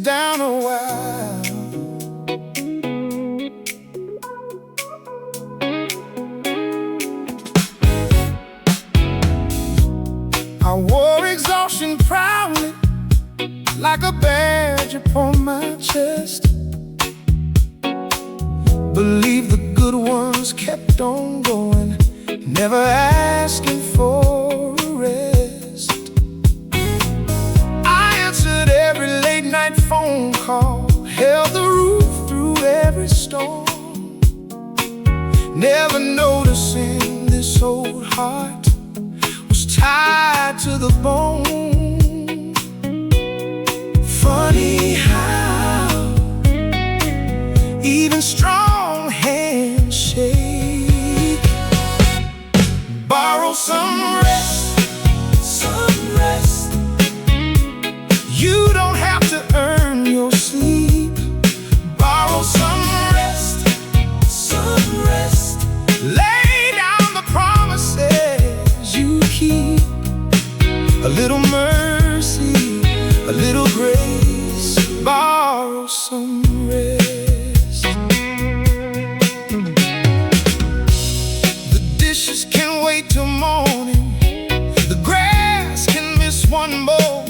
down a while. I wore exhaustion proudly, like a badge upon my chest. Believe the good ones kept on going, never asking for a rest. I answered every late night phone call, held the roof through every storm, never noticing this old heart was tied to the bone. Funny how even strong hands shake. Borrow some rest, some rest. You don't have to earn your sleep. Borrow some rest, some rest. Lay down the promises you keep. A little mercy, a little grace. Borrow some rest. Till morning, the grass can miss one more.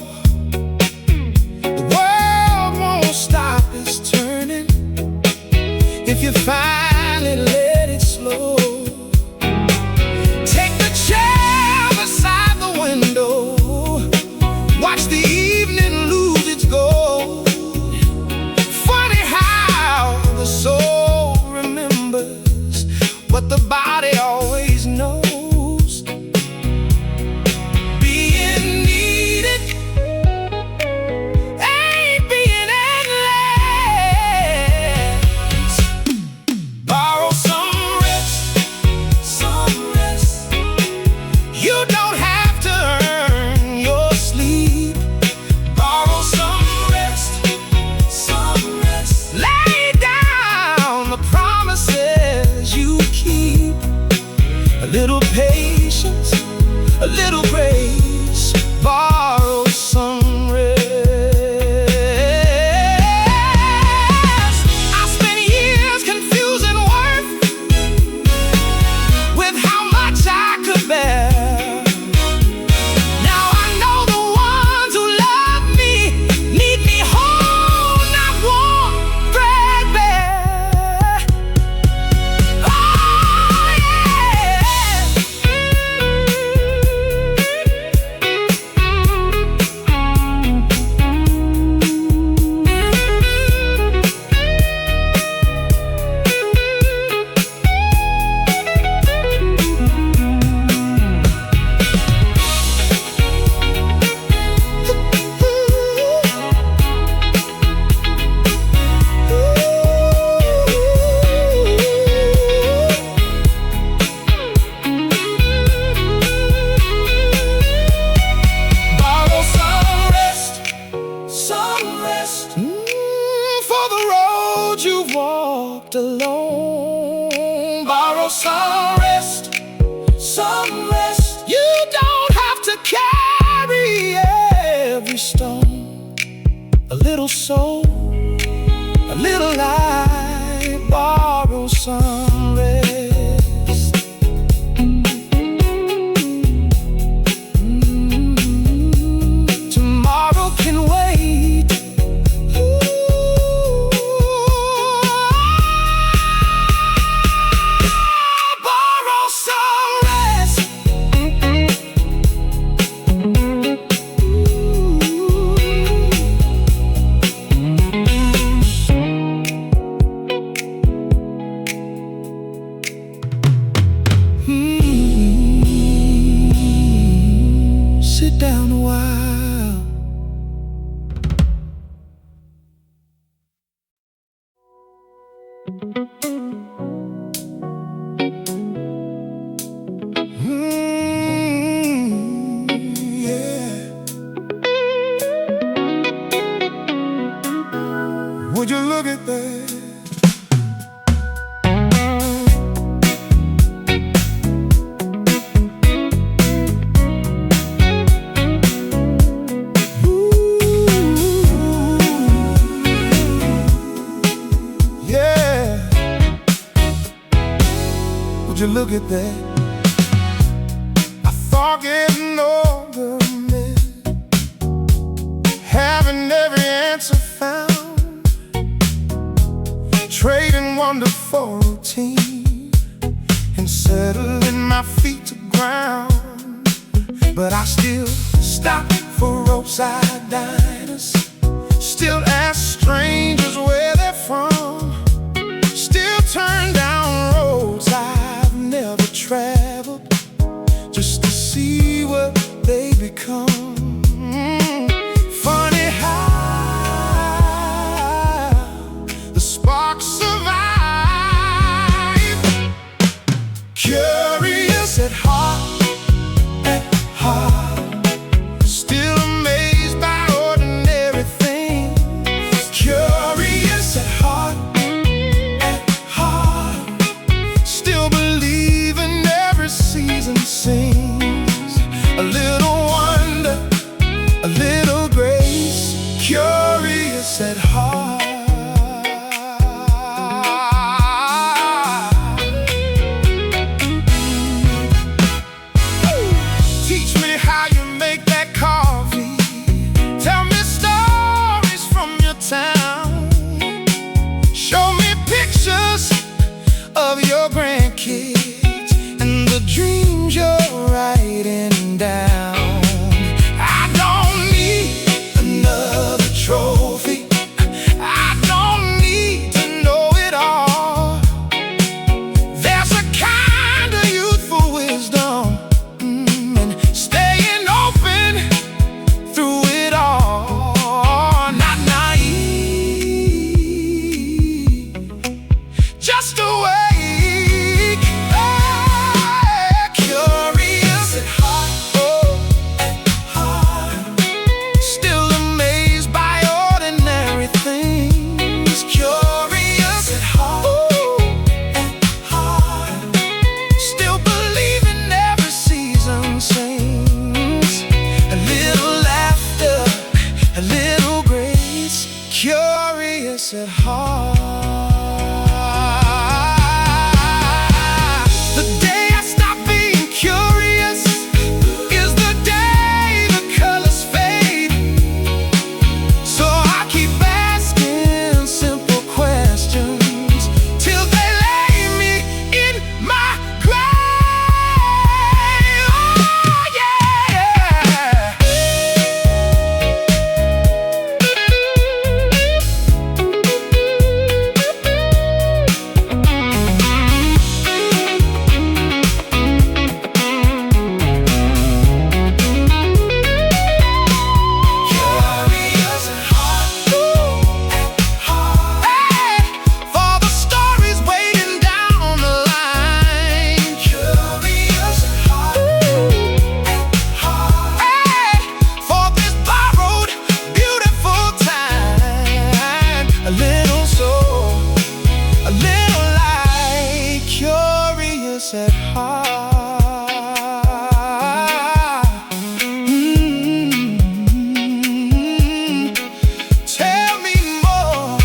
The world won't stop its turning if you finally let it slow. Take the chair beside the window, watch the evening lose its gold. Funny how the soul remembers what the body always knows. A little patience, a little grace. Borrow some rest. I spent years confusing worth with how much I could bear. Now I know the ones who love me need me whole, not worn threadbare. You've walked alone. Borrow some rest, some rest. You don't have to carry every stone. A little soul, a little light. Borrow some rest. Tomorrow can wait. you look at that? I thought getting older meant having every answer found, trading wonderful routine and settling my feet to ground. But I still stop for roadside diners, still ask strangers where they're from, still turn down roads I've never traveled just to see what they become. Funny how the sparks survive. Curious at heart, still amazed by ordinary things. Curious at heart, still believing every season sings. A little wonder, a little grace. Curious at heart. Teach me how you make that coffee. Tell me stories from your town. Show me pictures of your grandkids and the dreams you're writing down. I don't need another trophy. I don't need to know it all. There's a kind of youthful wisdom and staying open through it all. Not naive, just awake. Curious at heart, still amazed by ordinary things. Curious at heart, still believing every season sings. A little laughter, a little grace. Curious at heart. The day I stop being curious is the day the colors fade. So I keep asking simple questions till they lay me in my grave. Oh yeah. Curious at heart, for the stories waiting down the line. Curious at heart, for this borrowed beautiful time. A little soul, a little light. Curious at heart. Tell me more.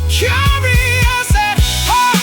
Curious at heart.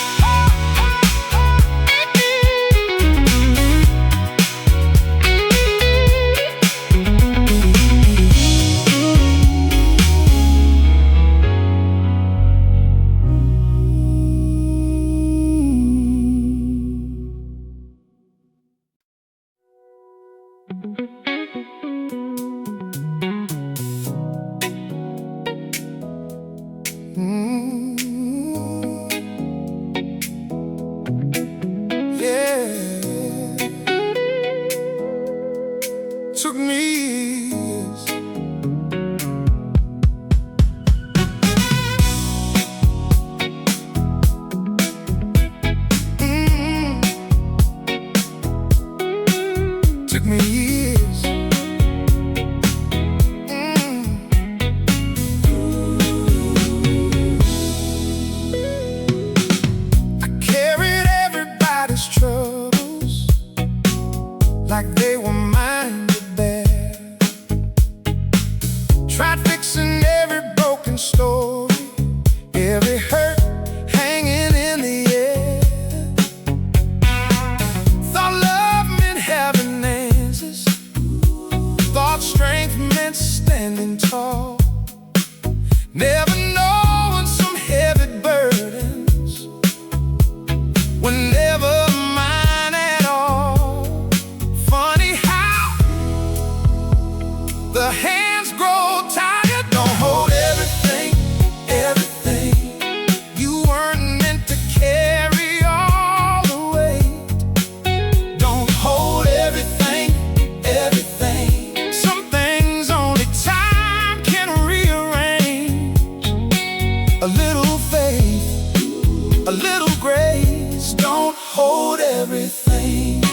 grace. Don't hold everything.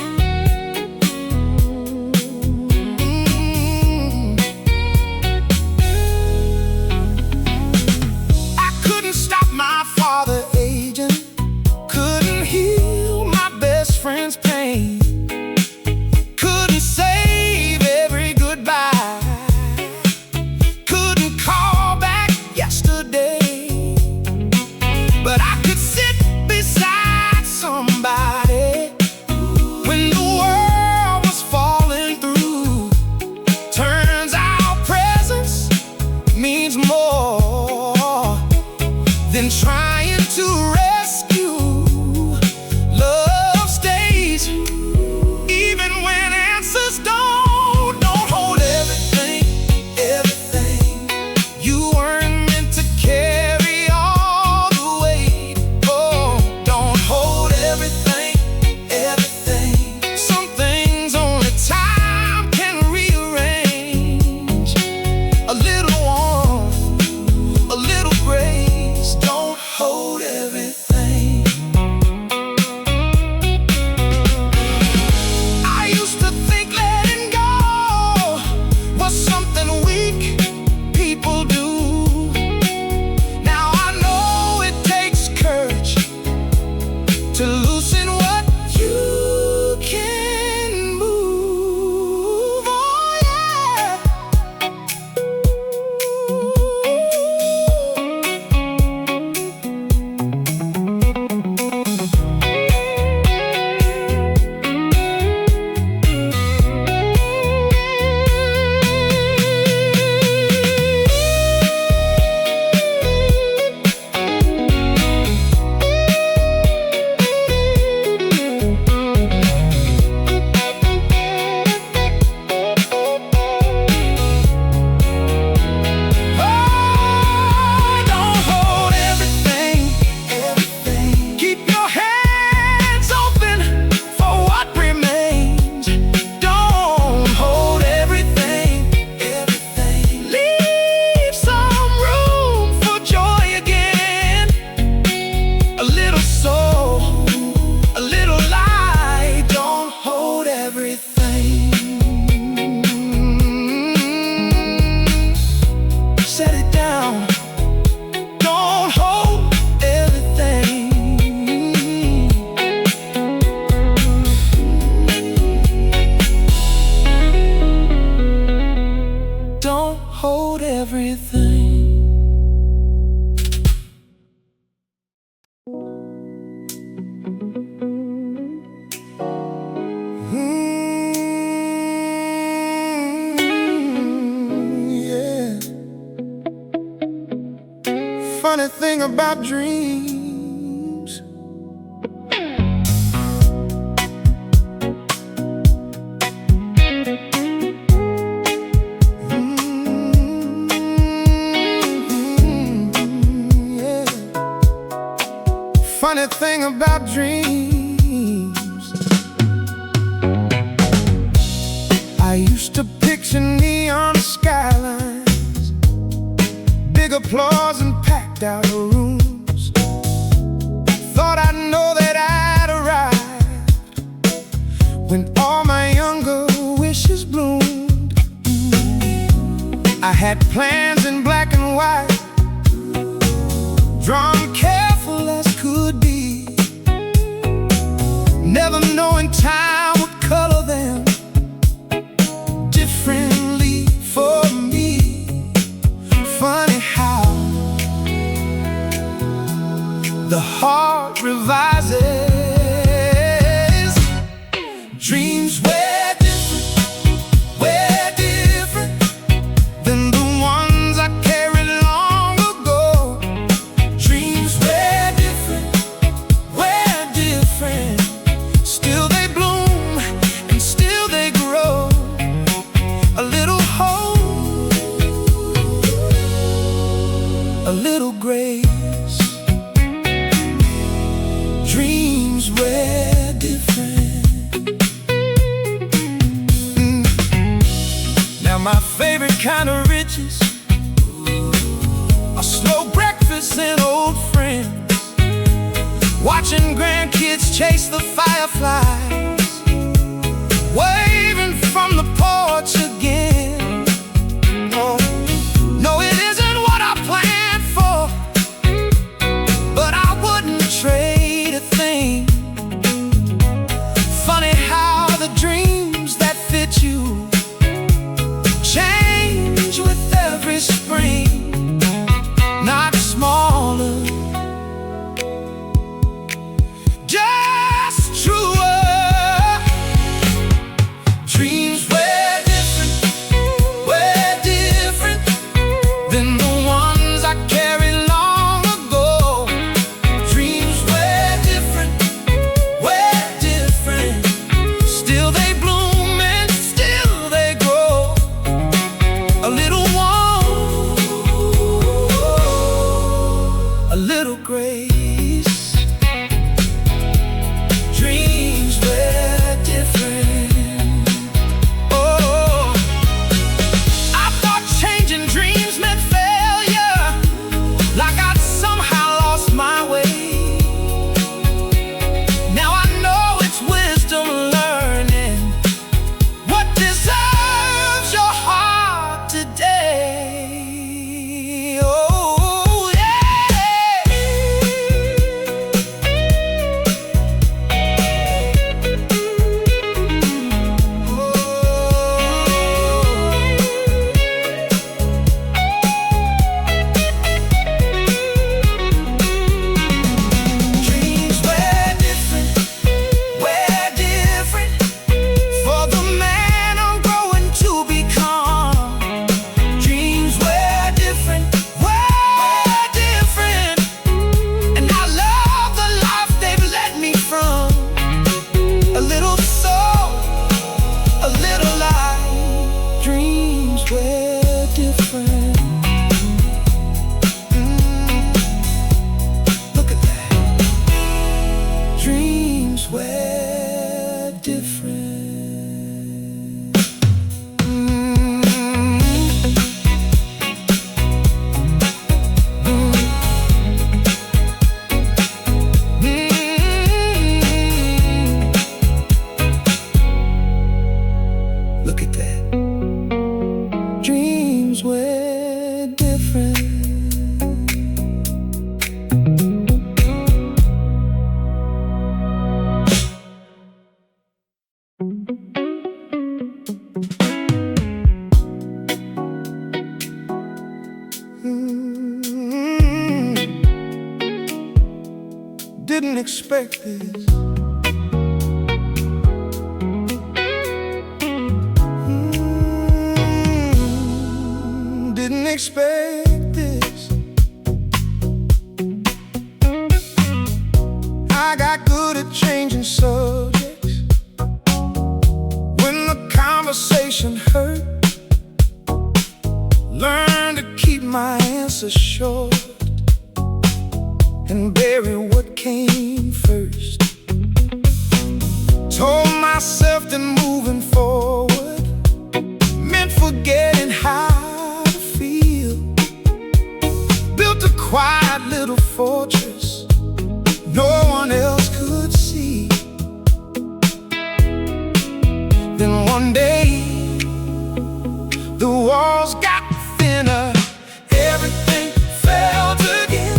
I couldn't stop my father aging, couldn't heal my best friend's pain, couldn't save every goodbye, couldn't call back yesterday. But I could sit beside somebody when the world was falling through. Turns out presence means more than trying to rescue. Love stays even when answers don't. Don't hold everything, everything. You weren't meant to carry all the weight. Oh, don't hold everything, everything. Some things only time can rearrange. A little warmth, a little grace. Don't hold everything. I used to think letting go was something weak people do. Now I know it takes courage to loosen what you can move. Oh yeah. Don't hold everything, everything. Keep your hands open for what remains. Don't hold everything, everything. Leave some room for joy again. A little soul, a little light. Don't hold everything. Set it down. Don't hold everything. Don't hold everything. Yeah. Funny thing about dreams, yeah. Funny thing about dreams. I used to picture neon skylines, big applause and packed out rooms. Thought I'd know that I'd arrived when all my younger wishes bloomed. I had plans in black and white, drawn careful as could be, never knowing time would color them differently for me. Funny how the heart revises. Dreams were different than the ones I carried long ago. Dreams were different. Still they bloom and still they grow. A little hope, a little grace. Dreams were different. Now my favorite kind of riches are slow breakfasts and old friends, watching grandkids chase the fireflies, waving from the porch again. No, no, it isn't what I planned for, but I wouldn't trade a thing. Funny how the dreams that fit you change with every spring. Not smaller, just truer. Dreams were different than the ones I carried long ago. Dreams were different. Still they bloom and still they grow. A little warm, a little grace. Dreams were different. Oh, I thought changing dreams meant failure, like I'd somehow lost my way. Now I know it's wisdom learning what deserves your heart today. Oh, yeah. Dreams were different for the man I'm growing to become. Dreams were different, and I love the life they've led me from. A little soul, a little light. Dreams were different. Look at that. Dreams were different. Look at that. Dreams were different. Didn't expect this. Didn't expect this. I got good at changing subjects when the conversation hurt. Learn to keep my answers short and bury what came first. Told myself that moving forward meant forgetting how to feel. Built a quiet little fortress no one else could see. Then one day the walls got thinner. Everything felt again,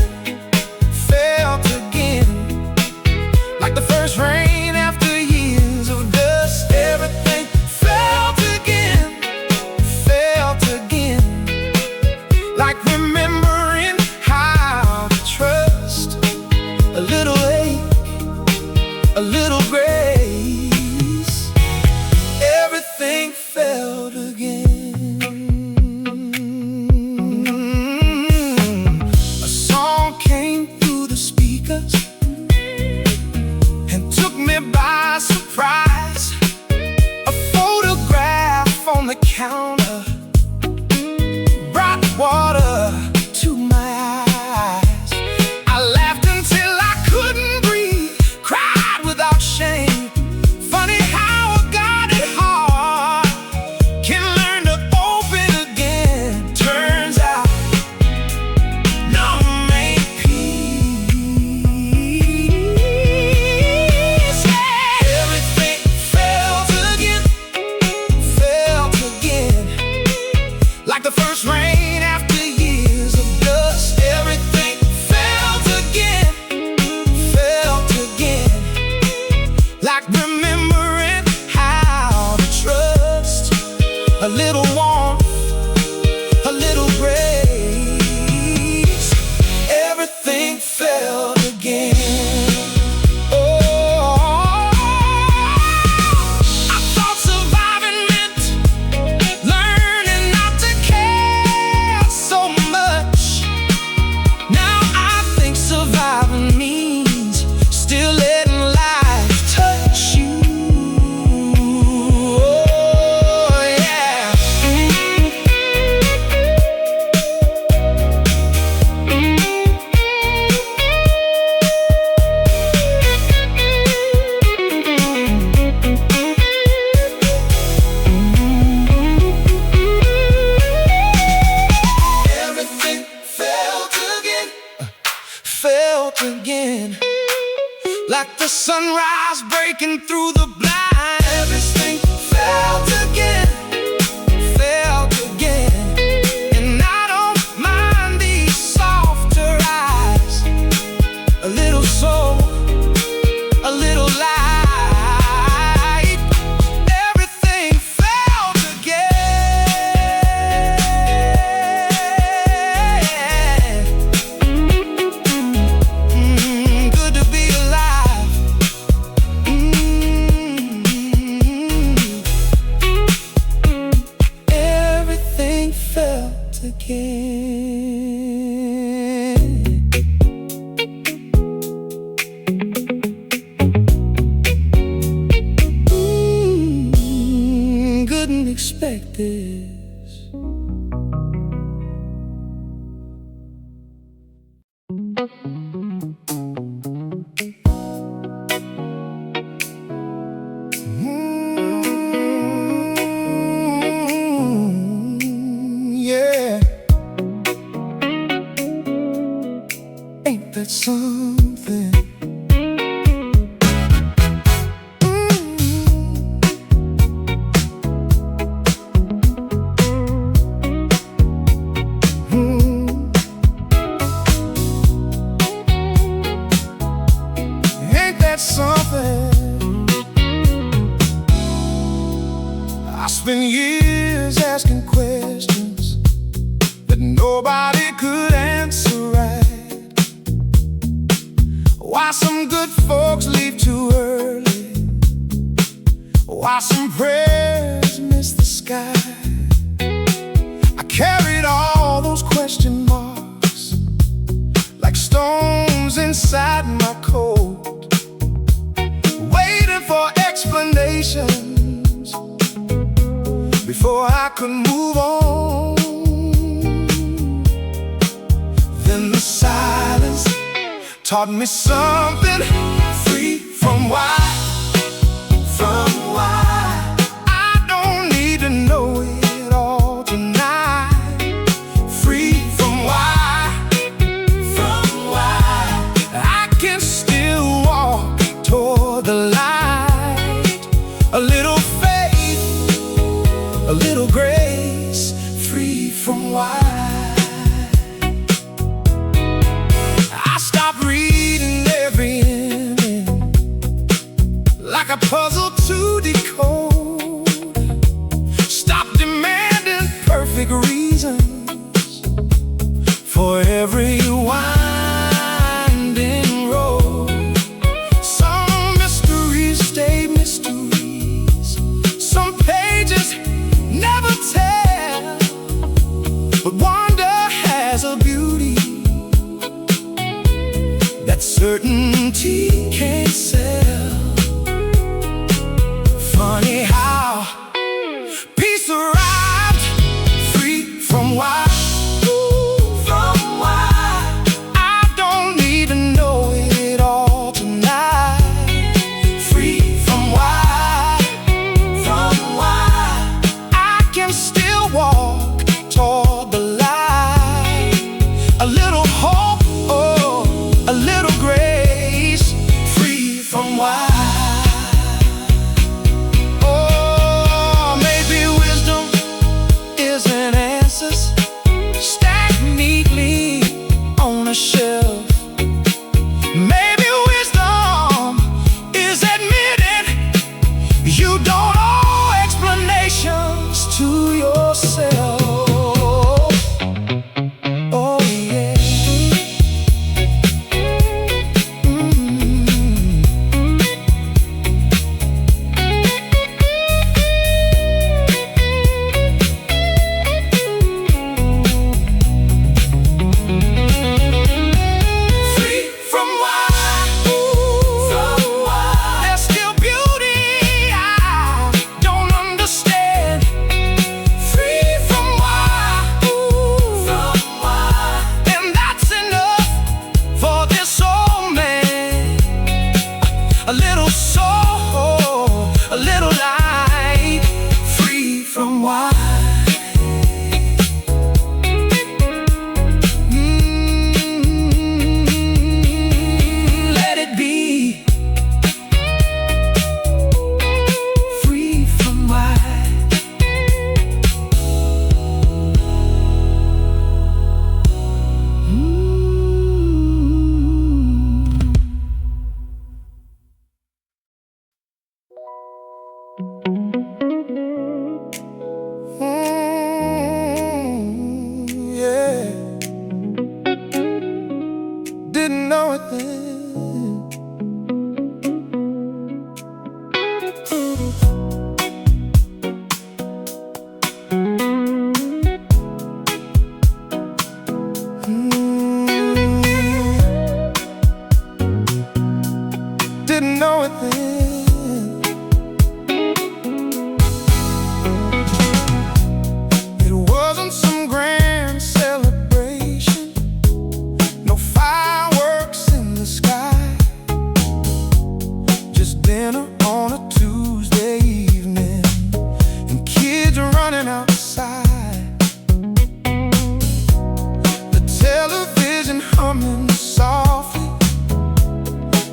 like the first rain after years of dust. Everything felt again, like remembering how to trust. A little ache, a little grace. Everything felt again. A song came through the speakers and took me by surprise. A photograph on the counter brought water to my eyes. I laughed until I couldn't breathe, cried without shame. like the sunrise breaking through the blind. Everything felt again, felt again. And I don't mind these softer eyes, a little soul, a little light. Everything felt again. Good to be alive. Everything felt again. Couldn't expect this. Yeah. Ain't that something? Ain't that something? I spent years asking questions that nobody could answer right. Why some good folks leave too early? Why some prayers miss the sky? I carried all those question marks like stones inside my coat, waiting for explanations before I could move on. Then the silence taught me something, free from why, from why. I don't need to know it all tonight. Free from why, from why. I can still walk toward the light. A little faith, a little grace, free from why. I stopped reading every ending like a puzzle to decode. Stop demanding perfect reasons for every winding road. Some mysteries stay mysteries, some pages never tell, but wonder has a beauty that certainty can't sell. Funny how peace arrived, free from why, from why. I don't need to know it all tonight. Free from why, from why. I can still walk toward the light. A little hope, oh, a little grace, free from why. Oh, maybe wisdom isn't answers stacked neatly on a shelf. Maybe wisdom is admitting you don't owe explanations to yourself. Oh yeah. Free from why, from why. There's still beauty I don't understand. Free from why, from why. And that's enough for this old man. A little soul, a little light, free from why. Let it be. didn't know it then. It wasn't some grand celebration, no fireworks in the sky, just dinner on a Tuesday evening and kids running outside, the television humming softly,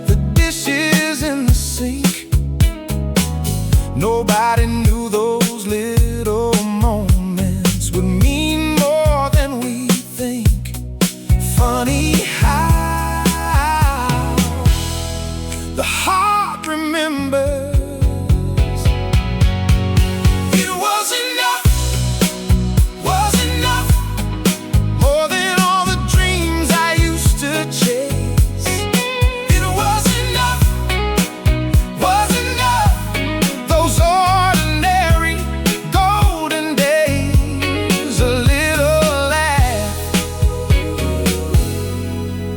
the dishes in the sink. Nobody knew those little moments would mean more than we think. Funny how the heart remembers. It was enough, was enough, more than all the dreams I used to chase. It was enough, was enough, those ordinary golden days. A little laugh,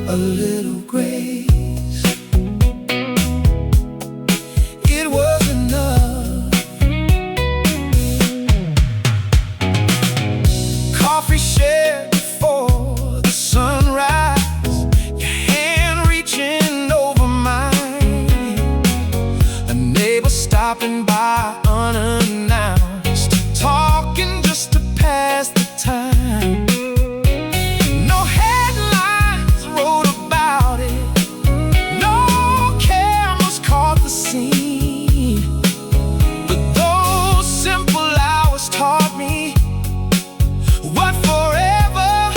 a little grace. It was enough. Coffee shared before the sunrise, your hand reaching over mine, a neighbor stopping by unannounced, talking just to pass the time. No headlines wrote about it, no cameras caught the scene, but those simple hours taught me what forever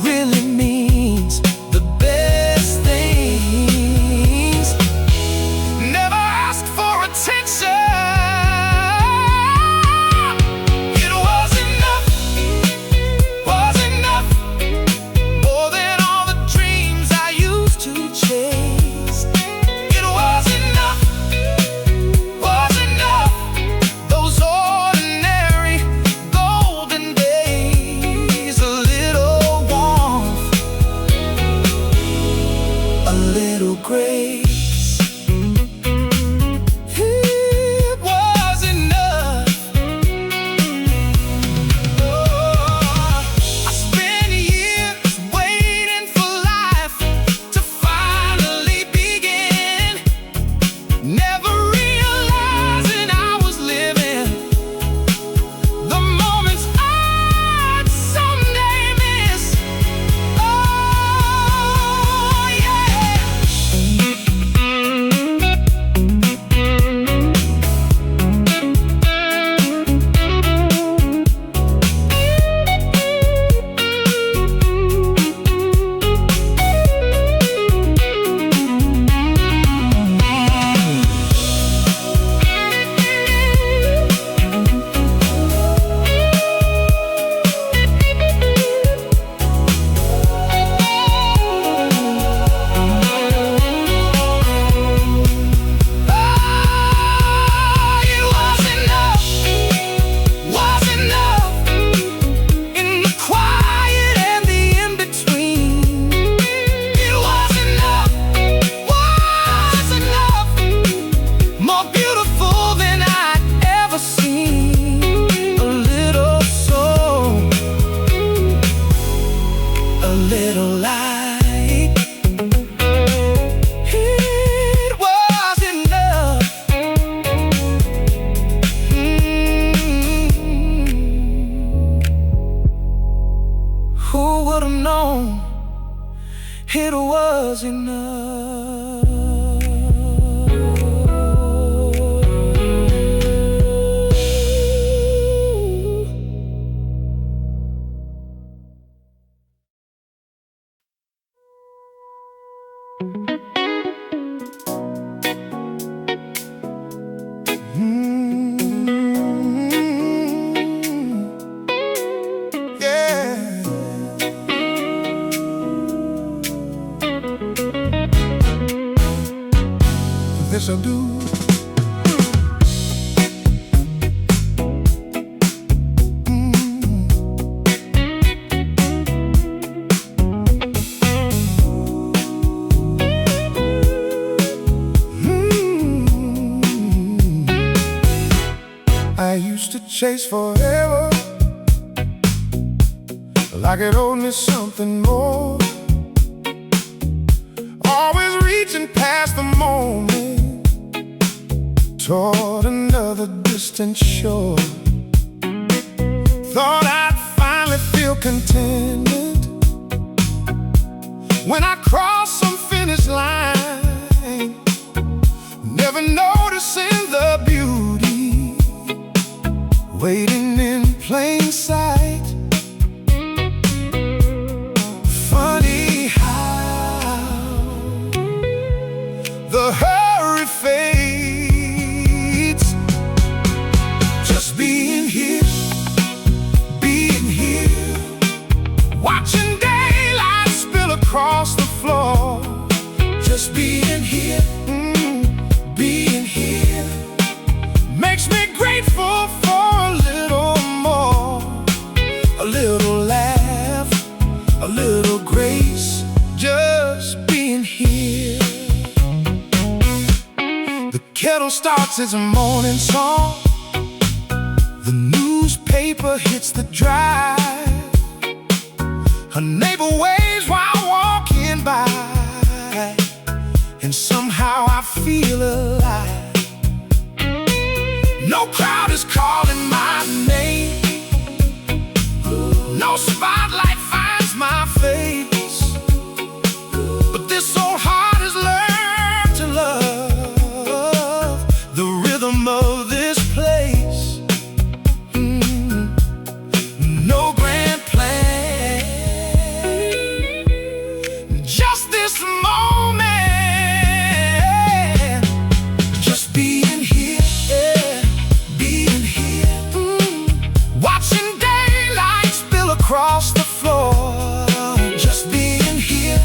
really means. The best things never ask for attention. It was enough, more than all the dreams I used to chase. It was enough, those ordinary golden days. A little warmth, a little grace. It was enough. Oh, I spent years waiting for life to finally begin, never realizing I was living the moments I'd someday miss. Oh yeah. It was enough, in the quiet and the in-between. It was enough, more beautiful than I'd ever seen. A little soul, a little light. It was enough. Who would have known it was enough? Yeah. This'll do. used to chase forever, like it owed me something more. Always reaching past the moment toward another distant shore. Thought I'd finally feel contentment when I crossed some finish line, never noticing the beauty waiting in plain sight. Funny how the hurry fades. Just being here, watching daylight spill across the floor. Just being here, being here makes me grateful for a little more. A little laugh, a little grace. Just being here. The kettle starts its morning song. The newspaper hits the drive. A neighbor waves while walking by, and somehow I feel alive. No crowd is calling my name, no spotlight finds my face, but this old heart has learned to love the rhythm of this place. No grand plan, just this moment. Just being here, being here, watching daylight spill across the floor. Just being here,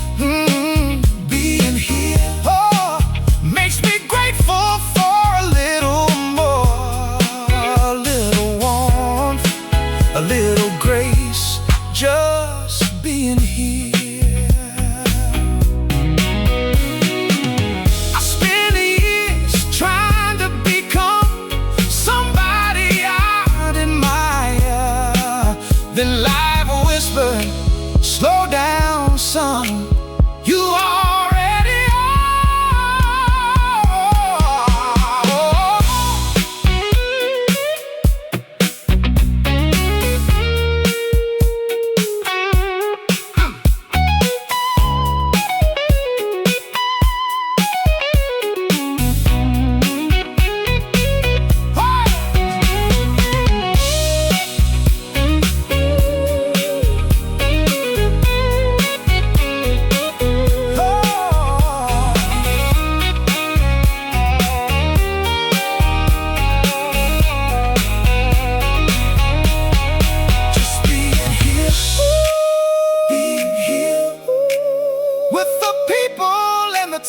being here, oh, makes me grateful for a little more. A little warmth, a little grace. Just being here. Then life whispered, slow down, son, you already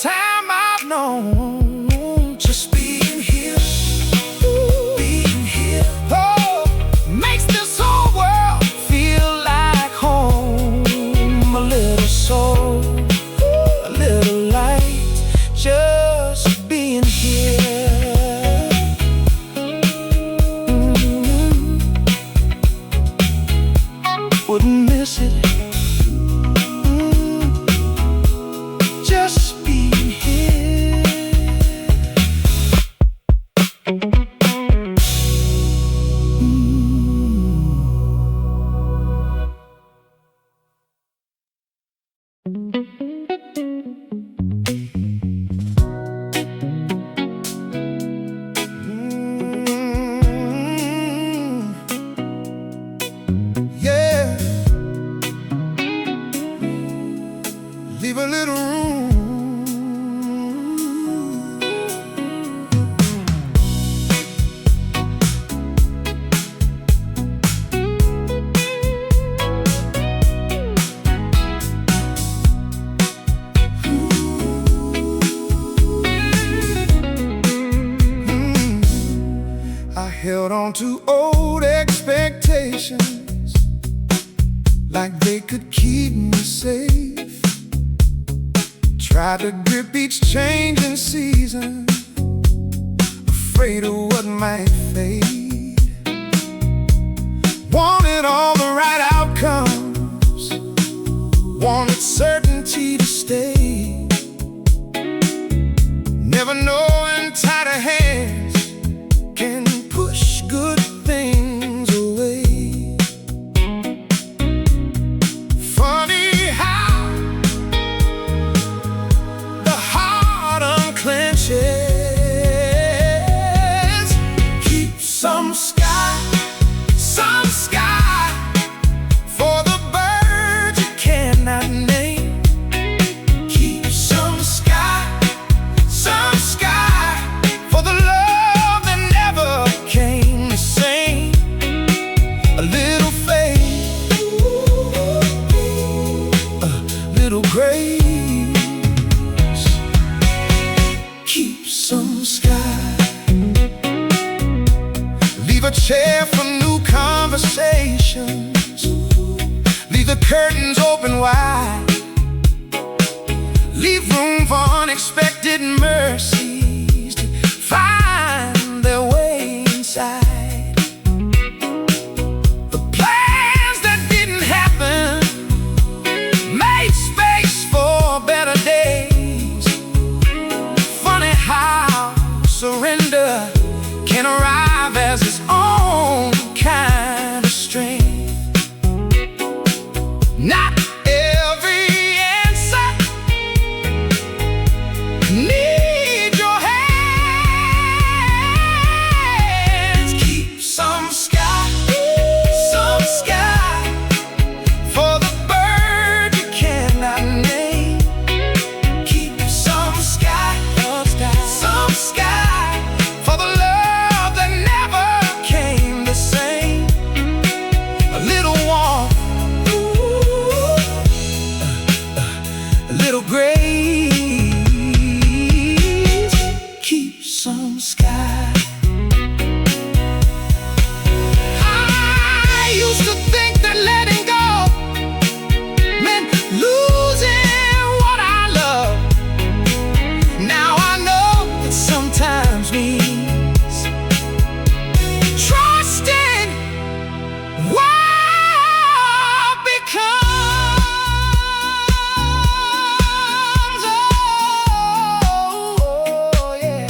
time I've known. Just being here, being here, oh, makes this whole world feel like home. A little soul, a little light, just being here. Wouldn't miss it. Just being here. Yeah. Leave a little room. I held on to old expectations like they could keep me safe. Tried to grip each changing season, afraid of what might fade. wanted certainty to stay, never knowing tighter hands can push good things away. Funny how the heart unclenches. Keep some sky for the birds you cannot name. Keep some sky for the love that never came the same. A little faith, a little grace. Keep some sky. Leave a chair for new conversations. Leave the curtains open wide. Leave room for unexpected mercies to find their way inside. The plans that didn't happen made space for better days. Funny how surrender can arrive as its own kind of strength. Not every answer need your hands. Keep some sky for the bird you cannot name. Keep some sky for the love that never came the same. A little warmth, a little grace. Keep some sky. I used to think that letting go meant losing what I love. Now I know it sometimes means trusting what becomes. Oh, yeah.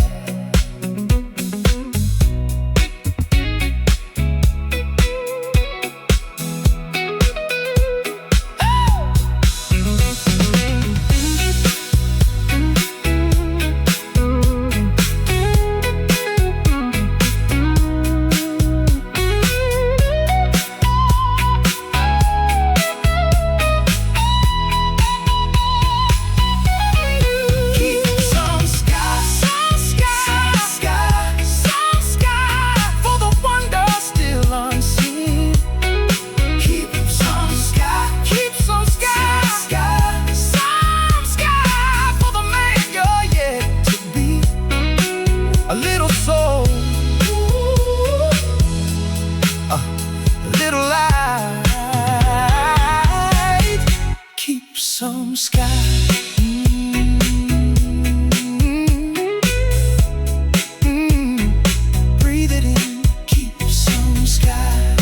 Keep some sky for the wonder still unseen. Keep some sky for the man you're yet to be. A little soul, a little light. Keep some sky. Breathe it in. Keep some sky.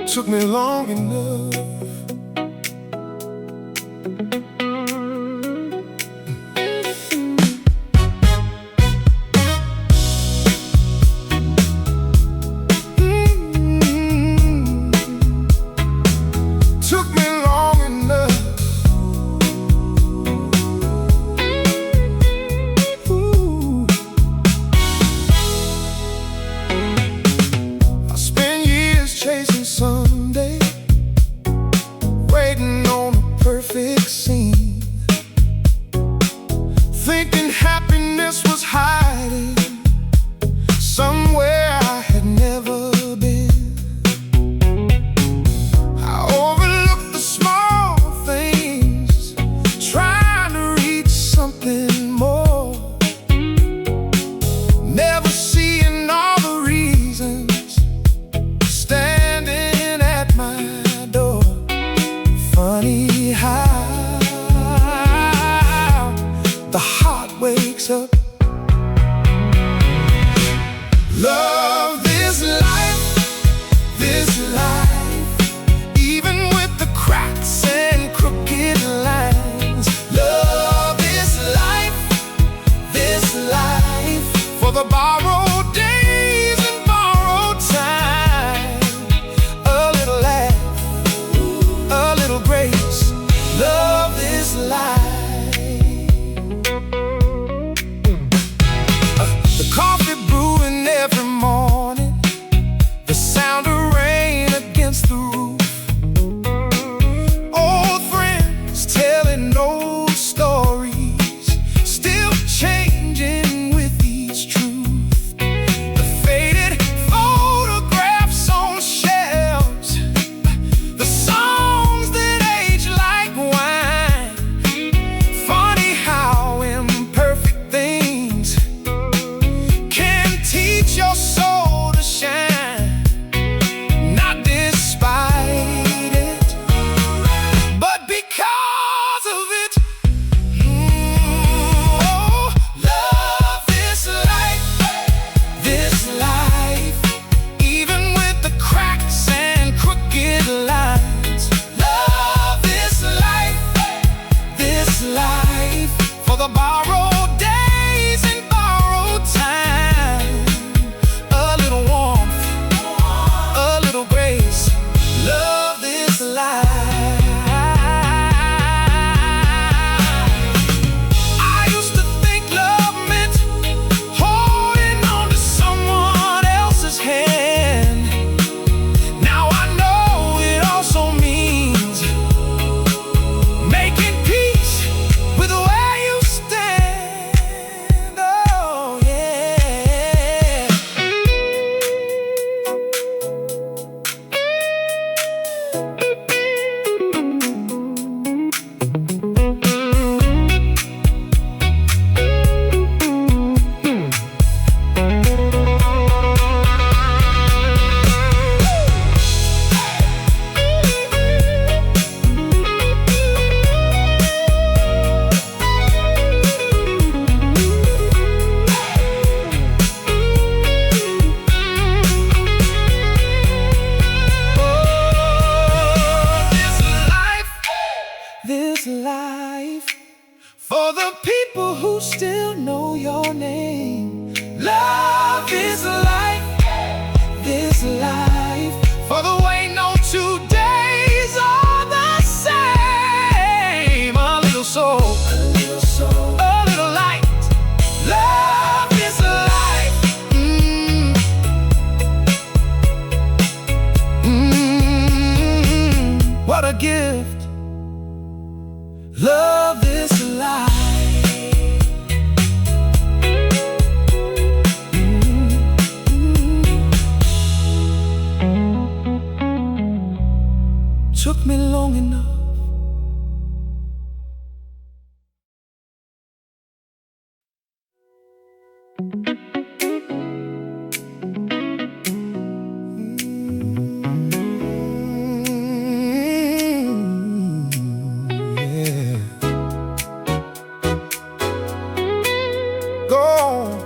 Took me long enough. Took me long enough. Ooh. I spent years chasing someday. this life, for the way no 2 days are the same. A little soul, a little light. Love is life. What a gift. Love is life. Took me long enough. Yeah. Go on.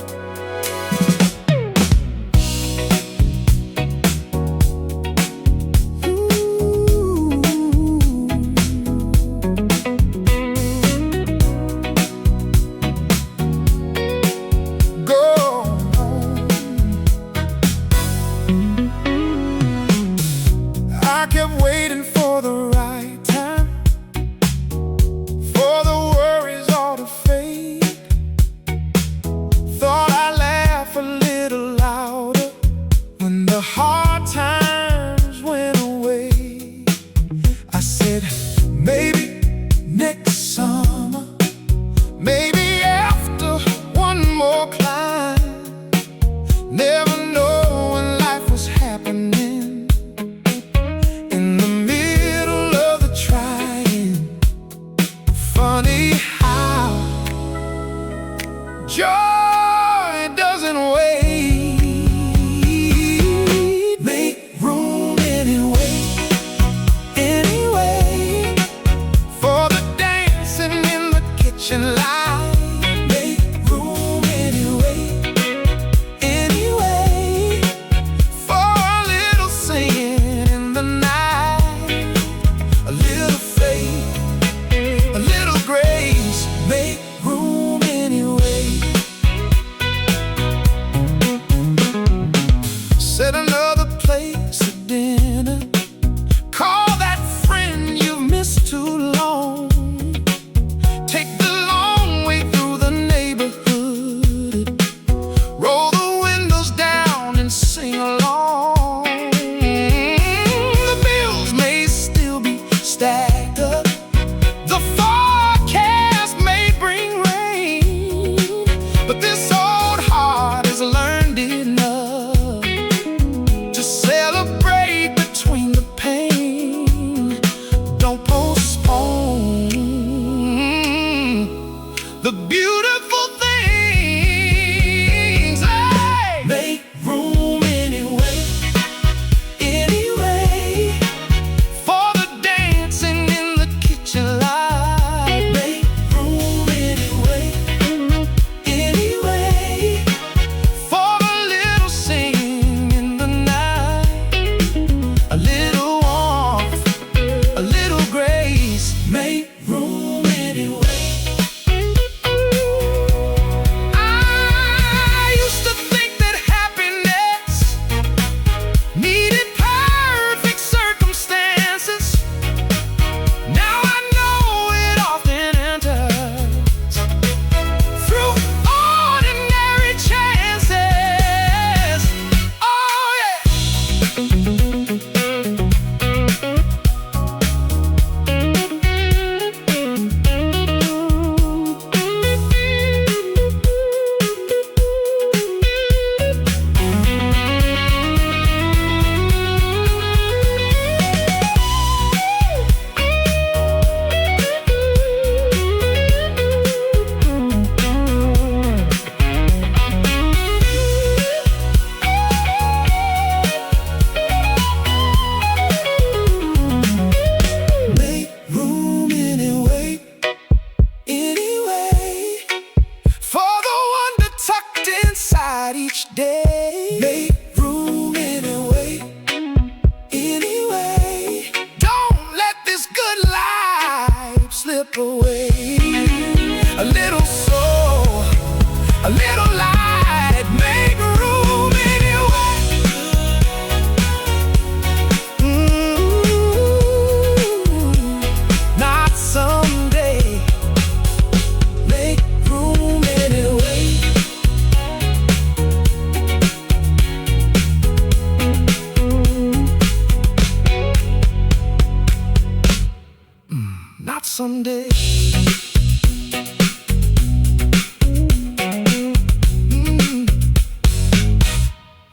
I kept waiting for the right time, for the worries all to fade. Thought I'd laugh a little louder when the hard times went away. I said, maybe next summer, maybe after one more climb. Never know when life was happening in the middle of the trying. Funny how joy doesn't wait. Make room anyway, anyway, for the dancing in the kitchen light. Make room anyway, anyway, for a little singing in the night. A little faith, a little grace. Make room anyway. Set another place at dinner. Call that friend you've missed too long. Take the long way through the neighborhood. Roll the windows down and sing along. The bills may still be stacked up. The forecast may bring rain, but this old heart has learned enough to celebrate between the pain. Don't postpone the beautiful things. Hey! Make room anyway, anyway, for the dancing in the kitchen light. Make room anyway, anyway, for a little singing in the night. A little warmth, a little grace. Make room anyway. I used to think that happiness needed perfect circumstances. Now I know it often enters through ordinary chances. Oh yeah. someday.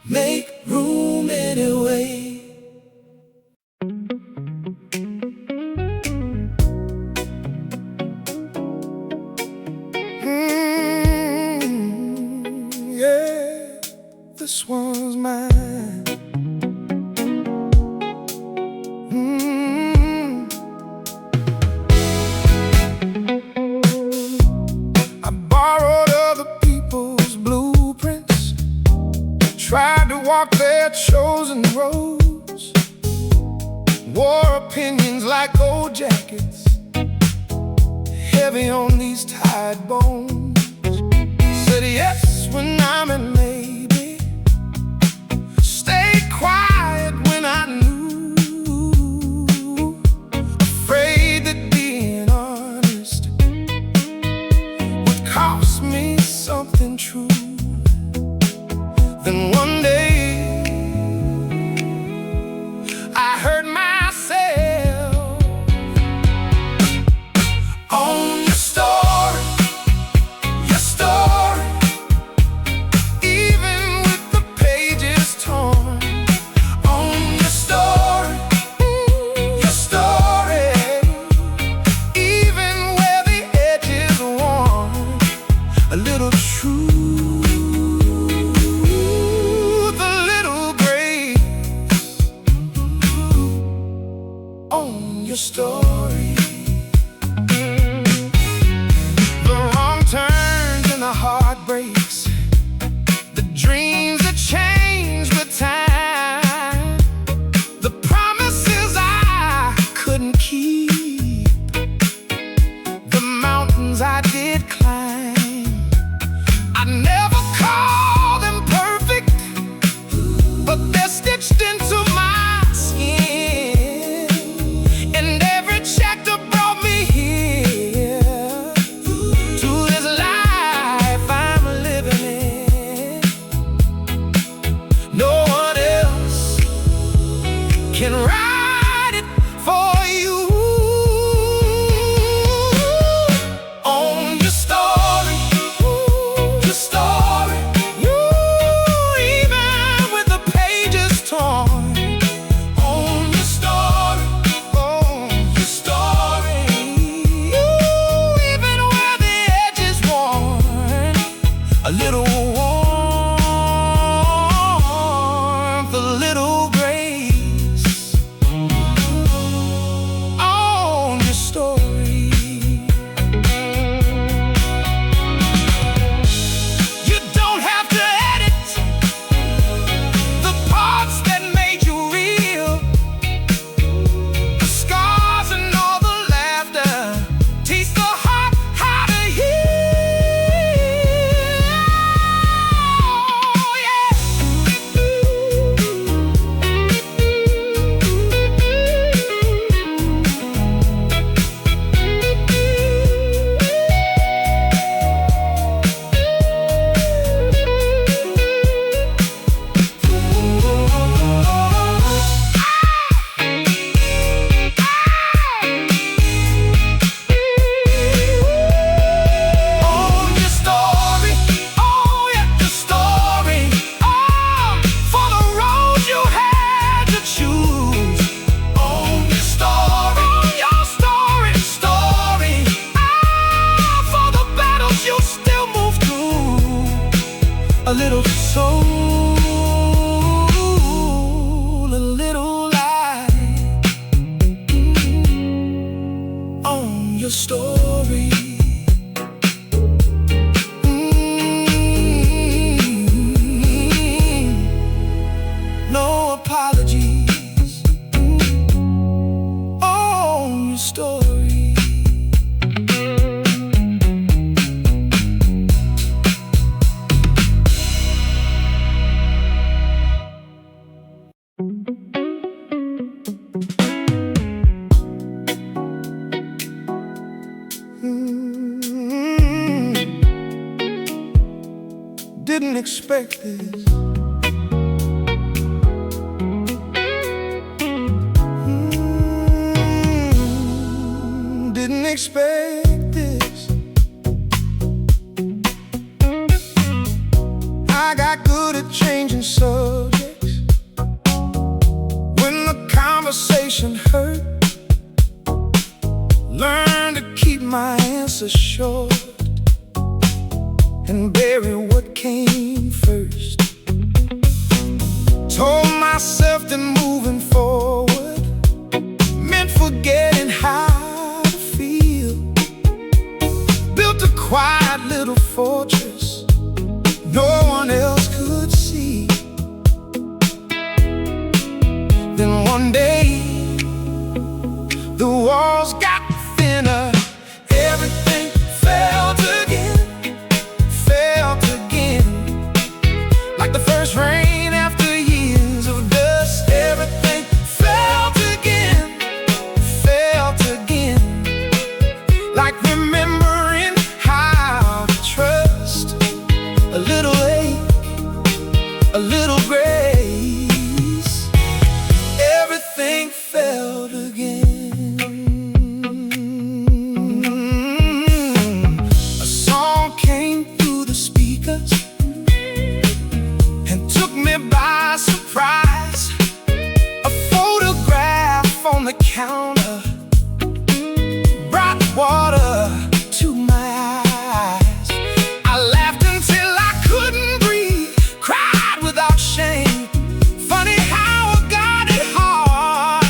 Make room anyway. Yeah, this one's mine. I borrowed other people's blueprints, tried to walk their chosen roads, wore opinions like gold jackets, heavy on these tired bones. Said yes when I meant maybe, stayed quiet when I knew, afraid that being honest would cost me something true. Then one day I heard myself own your story, your story, even with the pages torn. Own your story, even where the edge is worn. A little truth, own your story. The wrong turns and the heartbreaks, the dreams that change with time, the promises I couldn't keep, the mountains I did climb. I never call them perfect, but they're stitched into my skin. And every chapter brought me here, to this life I'm living in. No one else can write it for you. Own your story, your story, even with the pages torn. A little warmth, a little grace. Own your story. You don't have to edit the parts that made you real. The scars and all the laughter teach the heart how to heal. A little soul, a little light. Own your story. No apologies. Own your story. Didn't expect this. Didn't expect this. I got good at changing subjects when the conversation hurt. Learn to keep my answers short and bury what came first. Told myself that moving forward meant forgetting how to feel. Built a quiet little fortress no one else could see. Then one day the walls got thinner. Everything felt again, felt again. Like the first rain after years of dust. Everything felt again, felt again. Like remembering how to trust. A little ache, a little grace. Everything felt again. A song came through the speakers and took me by surprise. A photograph on the counter brought water to my eyes. I laughed until I couldn't breathe, cried without shame. Funny how a guarded heart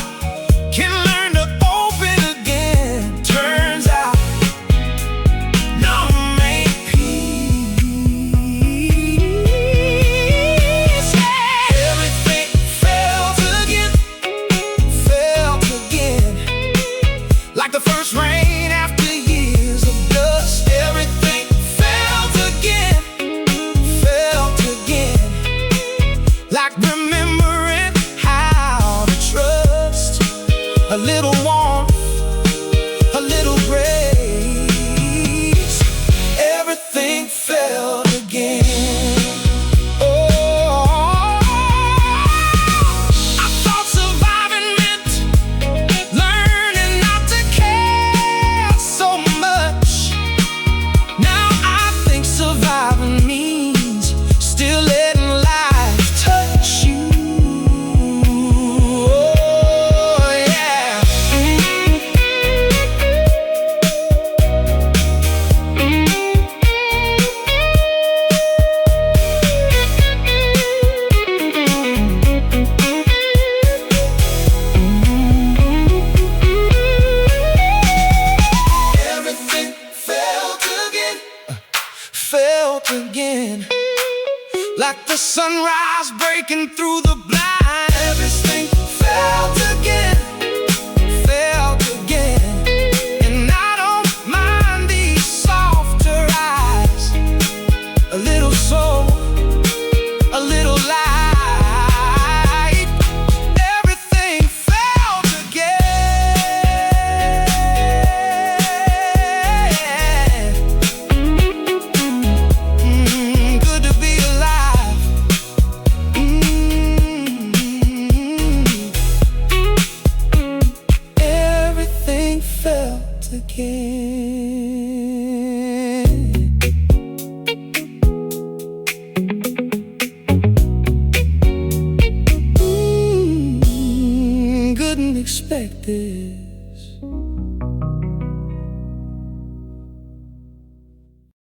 can learn to open again. Turns out numb ain't peace. Everything felt again, felt again. Like the first rain after years of dust. Everything felt again, felt again. Like remembering how to trust. A little warmth, a little grace. Everything felt again. Oh, I thought surviving meant learning not to care so much. Now I think surviving means still letting life touch you. Oh yeah. Everything felt again, felt again. Like the sunrise breaking through the blind. Everything felt again, felt again. And I don't mind these softer eyes. A little soul, a little light. Everything felt again. Good to be alive. Everything felt again. Good and expected.